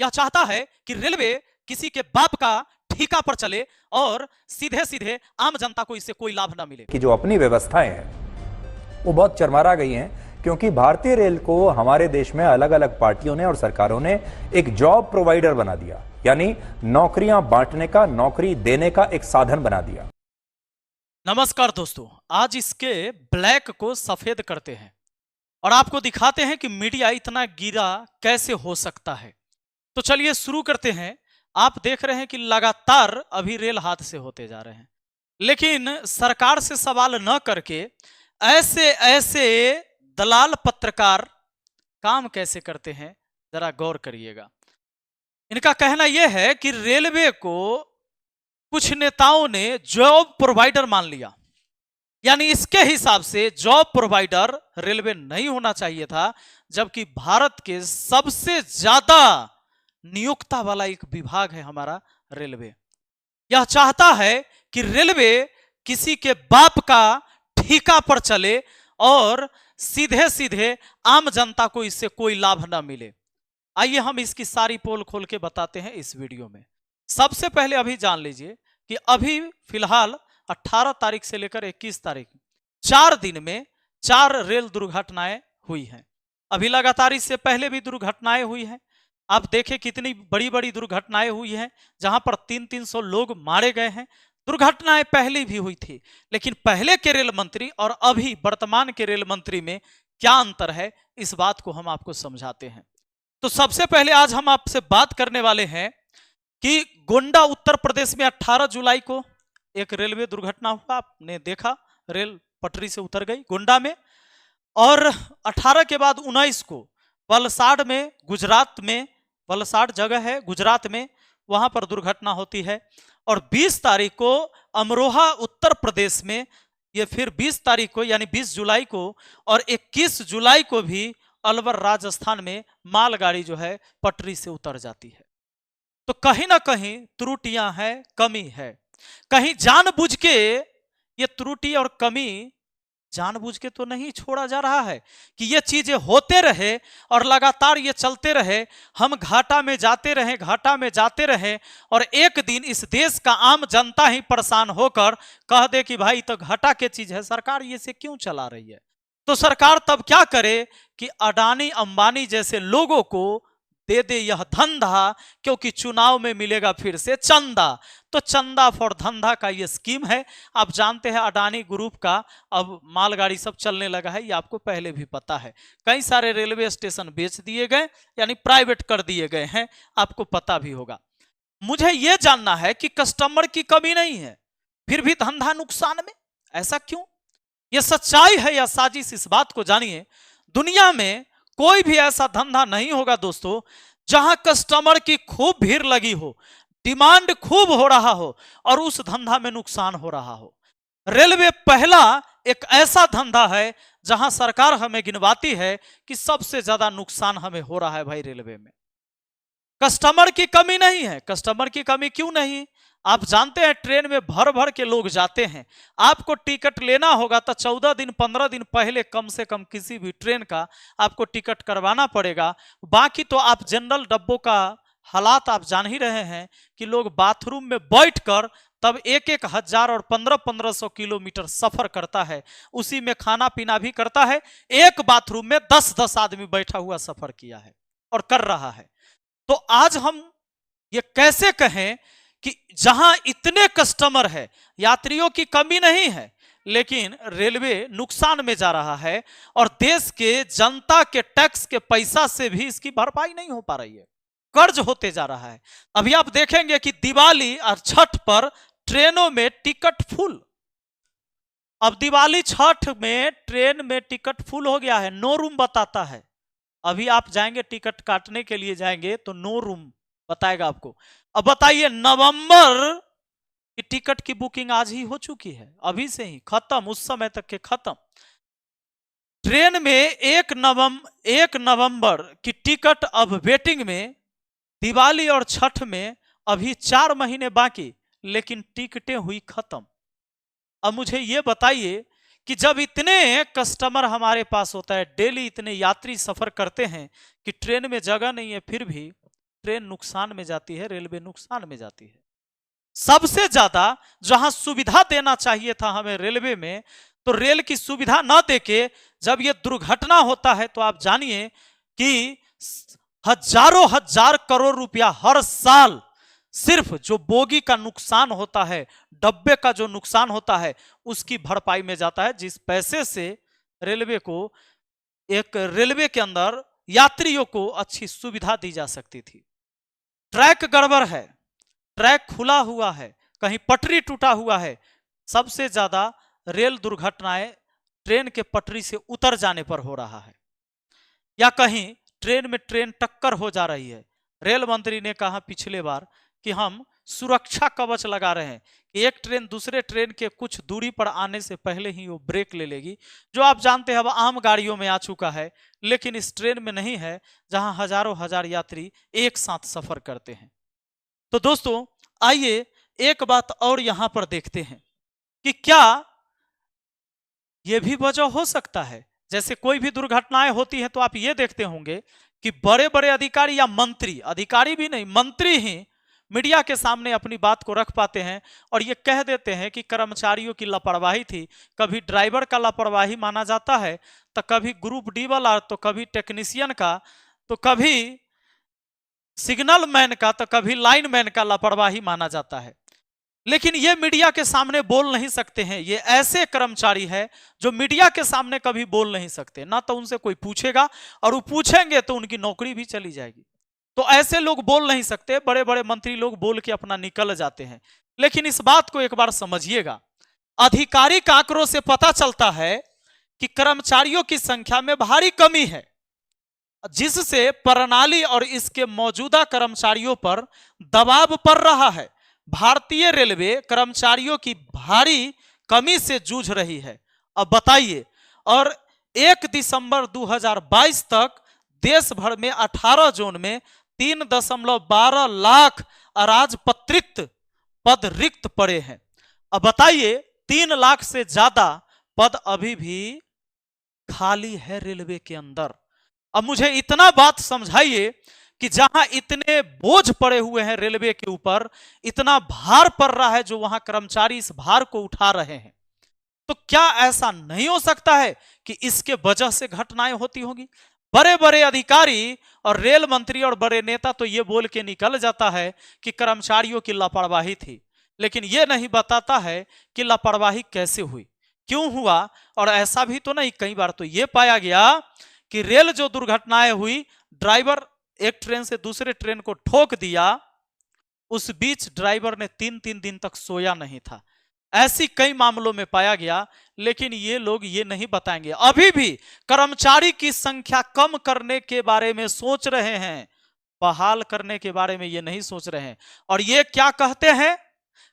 यह चाहता है कि रेलवे किसी के बाप का ठेका पर चले और सीधे सीधे आम जनता को इससे कोई लाभ ना मिले। कि जो अपनी व्यवस्थाएं हैं वो बहुत चरमरा गई हैं, क्योंकि भारतीय रेल को हमारे देश में अलग अलग पार्टियों ने और सरकारों ने एक जॉब प्रोवाइडर बना दिया, यानी नौकरियां बांटने का, नौकरी देने का एक साधन बना दिया। नमस्कार दोस्तों, आज इसके ब्लैक को सफेद करते हैं और आपको दिखाते हैं कि मीडिया इतना गिरा कैसे हो सकता है। तो चलिए शुरू करते हैं। आप देख रहे हैं कि लगातार अभी रेल हादसे होते जा रहे हैं, लेकिन सरकार से सवाल न करके ऐसे ऐसे दलाल पत्रकार काम कैसे करते हैं, जरा गौर करिएगा। इनका कहना यह है कि रेलवे को कुछ नेताओं ने जॉब प्रोवाइडर मान लिया, यानी इसके हिसाब से जॉब प्रोवाइडर रेलवे नहीं होना चाहिए था, जबकि भारत के सबसे ज्यादा नियोक्ता वाला एक विभाग है हमारा रेलवे। यह चाहता है कि रेलवे किसी के बाप का ठेका पर चले और सीधे सीधे आम जनता को इससे कोई लाभ ना मिले। आइए हम इसकी सारी पोल खोल के बताते हैं इस वीडियो में। सबसे पहले अभी जान लीजिए कि अभी फिलहाल 18 तारीख से लेकर 21 तारीख 4 दिन में 4 रेल दुर्घटनाएं हुई हैं। अभी लगातार इससे पहले भी दुर्घटनाएं हुई हैं। आप देखें कितनी बड़ी बड़ी दुर्घटनाएं हुई हैं, जहां पर 300-300 लोग मारे गए हैं। दुर्घटनाएं पहले भी हुई थी, लेकिन पहले के रेल मंत्री और अभी वर्तमान के रेल मंत्री में क्या अंतर है, इस बात को हम आपको समझाते हैं। तो सबसे पहले आज हम आपसे बात करने वाले हैं कि गोंडा उत्तर प्रदेश में 18 जुलाई को एक रेलवे दुर्घटना हुआ। आपने देखा, रेल पटरी से उतर गई गोंडा में। और 18 के बाद 19 को वलसाड में, गुजरात में, वलसाड जगह है गुजरात में, वहां पर दुर्घटना होती है। और 20 तारीख को अमरोहा उत्तर प्रदेश में, ये फिर 20 तारीख को यानी 20 जुलाई को और 21 जुलाई को भी अलवर राजस्थान में मालगाड़ी जो है पटरी से उतर जाती है। तो कहीं ना कहीं त्रुटियां हैं, कमी है। कहीं जानबूझ के ये त्रुटि और कमी जानबूझ के तो नहीं छोड़ा जा रहा है कि ये चीजें होते रहे और लगातार ये चलते रहे, हम घाटा में जाते रहे, घाटा में जाते रहे, और एक दिन इस देश का आम जनता ही परेशान होकर कह दे कि भाई तो घाटा की चीज है, सरकार ये से क्यों चला रही है। तो सरकार तब क्या करे कि अडानी अंबानी जैसे लोगों को दे दे यह धंधा, क्योंकि चुनाव में मिलेगा फिर से चंदा। तो चंदा फॉर धंधा का ये स्कीम है। आप जानते हैं अडानी ग्रुप का अब मालगाड़ी सब चलने लगा है, ये आपको पहले भी पता है। कई सारे रेलवे स्टेशन बेच दिए गए, यानी प्राइवेट कर दिए गए हैं, आपको पता भी होगा। मुझे यह जानना है कि कस्टमर की कमी नहीं है, फिर भी धंधा नुकसान में, ऐसा क्यों? यह सच्चाई है या साजिश, इस बात को जानिए। दुनिया में कोई भी ऐसा धंधा नहीं होगा दोस्तों जहां कस्टमर की खूब भीड़ लगी हो, डिमांड खूब हो रहा हो और उस धंधा में नुकसान हो रहा हो। रेलवे पहला एक ऐसा धंधा है जहां सरकार हमें गिनवाती है कि सबसे ज्यादा नुकसान हमें हो रहा है भाई रेलवे में। कस्टमर की कमी नहीं है। कस्टमर की कमी क्यों नहीं? आप जानते हैं ट्रेन में भर भर के लोग जाते हैं। आपको टिकट लेना होगा तो 14 दिन 15 दिन पहले कम से कम किसी भी ट्रेन का आपको टिकट करवाना पड़ेगा। बाकी तो आप जनरल डब्बों का हालात आप जान ही रहे हैं कि लोग बाथरूम में बैठकर तब 1-1 हजार और 1500-1500 किलोमीटर सफर करता है, उसी में खाना पीना भी करता है। एक बाथरूम में 10-10 आदमी बैठा हुआ सफर किया है और कर रहा है। तो आज हम ये कैसे कहें कि जहां इतने कस्टमर है, यात्रियों की कमी नहीं है, लेकिन रेलवे नुकसान में जा रहा है और देश के जनता के टैक्स के पैसा से भी इसकी भरपाई नहीं हो पा रही है, कर्ज होते जा रहा है। अभी आप देखेंगे कि दिवाली और छठ पर ट्रेनों में टिकट फुल। अब दिवाली छठ में ट्रेन में टिकट फुल हो गया है, नो रूम बताता है। अभी आप जाएंगे टिकट काटने के लिए जाएंगे तो नो रूम बताएगा आपको। अब बताइए, नवंबर की टिकट की बुकिंग आज ही हो चुकी है, अभी से ही खत्म, उस समय तक के खत्म। ट्रेन में 1 नवंबर की टिकट अब वेटिंग में, दिवाली और छठ में अभी 4 महीने बाकी, लेकिन टिकटें हुई खत्म। अब मुझे यह बताइए कि जब इतने कस्टमर हमारे पास होता है, डेली इतने यात्री सफर करते हैं कि ट्रेन में जगह नहीं है, फिर भी ट्रेन नुकसान में जाती है, रेलवे नुकसान में जाती है। सबसे ज्यादा जहां सुविधा देना चाहिए था हमें रेलवे में, तो रेल की सुविधा ना देके जब ये दुर्घटना होता है तो आप जानिए कि हजारों हजार करोड़ रुपया हर साल सिर्फ जो बोगी का नुकसान होता है, डब्बे का जो नुकसान होता है, उसकी भरपाई में जाता है, जिस पैसे से रेलवे को एक रेलवे के अंदर यात्रियों को अच्छी सुविधा दी जा सकती थी। ट्रैक गड़बड़ है, ट्रैक खुला हुआ है, कहीं पटरी टूटा हुआ है। सबसे ज्यादा रेल दुर्घटनाएं ट्रेन के पटरी से उतर जाने पर हो रहा है, या कहीं ट्रेन में ट्रेन टक्कर हो जा रही है। रेल मंत्री ने कहा पिछले बार कि हम सुरक्षा कवच लगा रहे हैं कि एक ट्रेन दूसरे ट्रेन के कुछ दूरी पर आने से पहले ही वो ब्रेक ले लेगी, जो आप जानते हैं अब आम गाड़ियों में आ चुका है, लेकिन इस ट्रेन में नहीं है जहां हजारों हजार यात्री एक साथ सफर करते हैं। तो दोस्तों आइए एक बात और यहां पर देखते हैं कि क्या यह भी वजह हो सकता है, जैसे कोई भी दुर्घटनाएं होती हैं तो आप ये देखते होंगे कि बड़े बड़े अधिकारी या मंत्री, अधिकारी भी नहीं मंत्री ही मीडिया के सामने अपनी बात को रख पाते हैं और ये कह देते हैं कि कर्मचारियों की लापरवाही थी। कभी ड्राइवर का लापरवाही माना जाता है, तो कभी ग्रुप डी वाला, तो कभी टेक्नीशियन का, तो कभी सिग्नल मैन का, तो कभी लाइन मैन का लापरवाही माना जाता है। लेकिन ये मीडिया के सामने बोल नहीं सकते हैं। ये ऐसे कर्मचारी है जो मीडिया के सामने कभी बोल नहीं सकते, ना तो उनसे कोई पूछेगा, और वो पूछेंगे तो उनकी नौकरी भी चली जाएगी। तो ऐसे लोग बोल नहीं सकते। बड़े बड़े मंत्री लोग बोल के अपना निकल जाते हैं। लेकिन इस बात को एक बार समझिएगा, आधिकारिक आंकड़ों से पता चलता है कि कर्मचारियों की संख्या में भारी कमी है, जिससे प्रणाली और इसके मौजूदा कर्मचारियों पर दबाव पड़ रहा है। भारतीय रेलवे कर्मचारियों की भारी कमी से जूझ रही है। अब बताइए, और 1 दिसंबर 2022 तक देश भर में 18 जोन में 3.12 लाख अराजपत्रित पद रिक्त पड़े हैं। अब बताइए 3 लाख से ज्यादा पद अभी भी खाली है रेलवे के अंदर। अब मुझे इतना बात समझाइए कि जहां इतने बोझ पड़े हुए हैं रेलवे के ऊपर, इतना भार पड़ रहा है, जो वहां कर्मचारी इस भार को उठा रहे हैं, तो क्या ऐसा नहीं हो सकता है कि इसके वजह से घटनाएं होती होंगी? बड़े बड़े अधिकारी और रेल मंत्री और बड़े नेता तो ये बोल के निकल जाता है कि कर्मचारियों की लापरवाही थी, लेकिन ये नहीं बताता है कि लापरवाही कैसे हुई, क्यों हुआ। और ऐसा भी तो नहीं, कई बार तो ये पाया गया कि रेल जो दुर्घटनाएं हुई, ड्राइवर एक ट्रेन से दूसरे ट्रेन को ठोक दिया, उस बीच ड्राइवर ने 3-3 दिन तक सोया नहीं था। ऐसी कई मामलों में पाया गया, लेकिन ये लोग ये नहीं बताएंगे। अभी भी कर्मचारी की संख्या कम करने के बारे में सोच रहे हैं, बहाल करने के बारे में ये नहीं सोच रहे हैं। और ये क्या कहते हैं?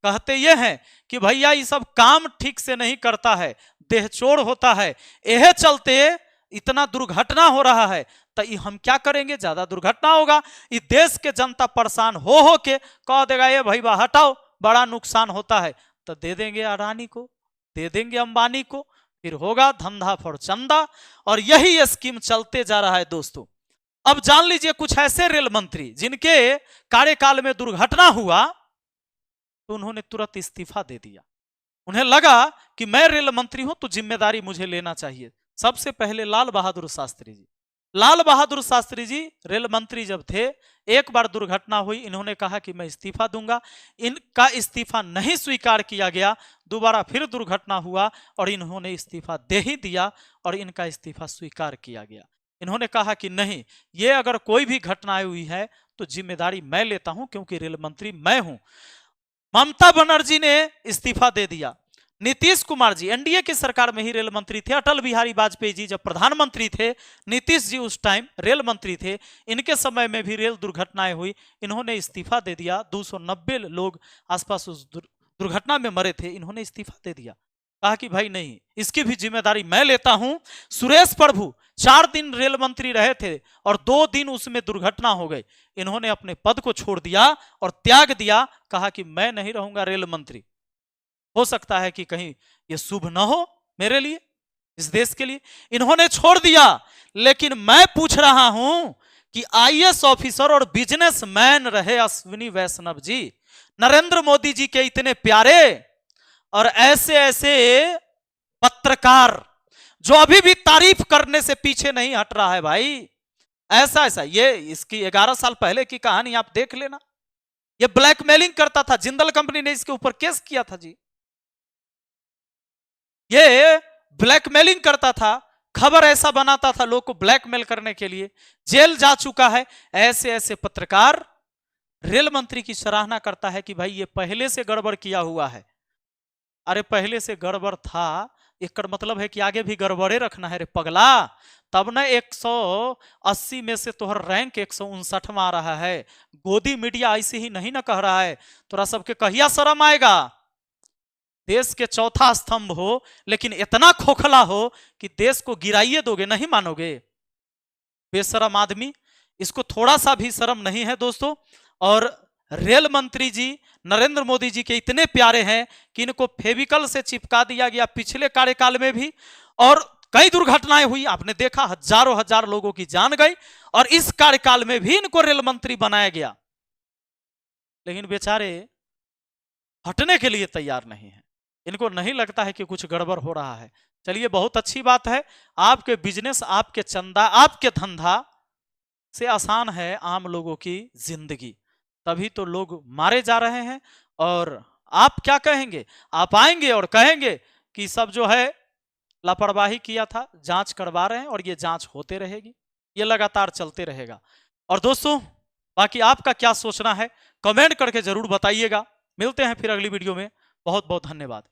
कहते ये हैं कि भैया ये सब काम ठीक से नहीं करता है, देहचोड़ होता है, यह चलते इतना दुर्घटना हो रहा है, तो हम क्या करेंगे, ज्यादा दुर्घटना होगा, इस देश के जनता परेशान हो के कह देगा ये भैया हटाओ, बड़ा नुकसान होता है, तो दे देंगे अडानी को, दे देंगे अंबानी को, फिर होगा धंधा फॉर चंदा। और यही स्कीम चलते जा रहा है दोस्तों। अब जान लीजिए कुछ ऐसे रेल मंत्री जिनके कार्यकाल में दुर्घटना हुआ तो उन्होंने तुरंत इस्तीफा दे दिया। उन्हें लगा कि मैं रेल मंत्री हूं तो जिम्मेदारी मुझे लेना चाहिए। सबसे पहले लाल बहादुर शास्त्री जी, लाल बहादुर शास्त्री जी रेल मंत्री जब थे, एक बार दुर्घटना हुई, इन्होंने कहा कि मैं इस्तीफा दूंगा। इनका इस्तीफा नहीं स्वीकार किया गया, दोबारा फिर दुर्घटना हुआ और इन्होंने इस्तीफा दे ही दिया और इनका इस्तीफा स्वीकार किया गया। इन्होंने कहा कि नहीं, ये अगर कोई भी घटना हुई है तो जिम्मेदारी मैं लेता हूं, क्योंकि रेल मंत्री मैं हूं। ममता बनर्जी ने इस्तीफा दे दिया। नीतीश कुमार जी एनडीए की सरकार में ही रेल मंत्री थे। अटल बिहारी वाजपेयी जी जब प्रधानमंत्री थे, नीतीश जी उस टाइम रेल मंत्री थे, इनके समय में भी रेल दुर्घटनाएं हुई, इन्होंने इस्तीफा दे दिया। 290 लोग आसपास उस दुर्घटना में मरे थे, इन्होंने इस्तीफा दे दिया। कहा कि भाई नहीं, इसकी भी जिम्मेदारी मैं लेता हूं। सुरेश प्रभु 4 दिन रेल मंत्री रहे थे और 2 दिन उसमें दुर्घटना हो गई, इन्होंने अपने पद को छोड़ दिया और त्याग दिया। कहा कि मैं नहीं रहूंगा रेल मंत्री, हो सकता है कि कहीं ये शुभ न हो मेरे लिए, इस देश के लिए। इन्होंने छोड़ दिया। लेकिन मैं पूछ रहा हूं कि आईएएस ऑफिसर और बिजनेसमैन रहे अश्विनी वैष्णव जी, नरेंद्र मोदी जी के इतने प्यारे, और ऐसे ऐसे पत्रकार जो अभी भी तारीफ करने से पीछे नहीं हट रहा है भाई। ऐसा ऐसा ये इसकी 11 साल पहले की कहानी आप देख लेना। ये ब्लैकमेलिंग करता था, जिंदल कंपनी ने इसके ऊपर केस किया था जी। ये ब्लैकमेलिंग करता था, खबर ऐसा बनाता था लोग को ब्लैकमेल करने के लिए, जेल जा चुका है। ऐसे ऐसे पत्रकार रेल मंत्री की सराहना करता है कि भाई ये पहले से गड़बड़ किया हुआ है। अरे पहले से गड़बड़ था, एक मतलब है कि आगे भी गड़बड़े रखना है रे पगला। तब ना 180 में से तोहर रैंक 159 में आ रहा है। गोदी मीडिया ऐसे ही नहीं ना कह रहा है, तोरा सबके कहिया शर्म आएगा। देश के चौथा स्तंभ हो लेकिन इतना खोखला हो कि देश को गिराइए दोगे, नहीं मानोगे। बेशरम आदमी, इसको थोड़ा सा भी शर्म नहीं है दोस्तों। और रेल मंत्री जी नरेंद्र मोदी जी के इतने प्यारे हैं कि इनको फेविकल से चिपका दिया गया पिछले कार्यकाल में भी, और कई दुर्घटनाएं हुई, आपने देखा हजारों हजार लोगों की जान गई, और इस कार्यकाल में भी इनको रेल मंत्री बनाया गया। लेकिन बेचारे हटने के लिए तैयार नहीं है, इनको नहीं लगता है कि कुछ गड़बड़ हो रहा है। चलिए बहुत अच्छी बात है, आपके बिजनेस, आपके चंदा, आपके धंधा से आसान है आम लोगों की जिंदगी, तभी तो लोग मारे जा रहे हैं। और आप क्या कहेंगे? आप आएंगे और कहेंगे कि सब जो है लापरवाही किया था, जांच करवा रहे हैं, और ये जांच होते रहेगी, ये लगातार चलते रहेगा। और दोस्तों बाकी आपका क्या सोचना है कमेंट करके जरूर बताइएगा। मिलते हैं फिर अगली वीडियो में। बहुत बहुत धन्यवाद।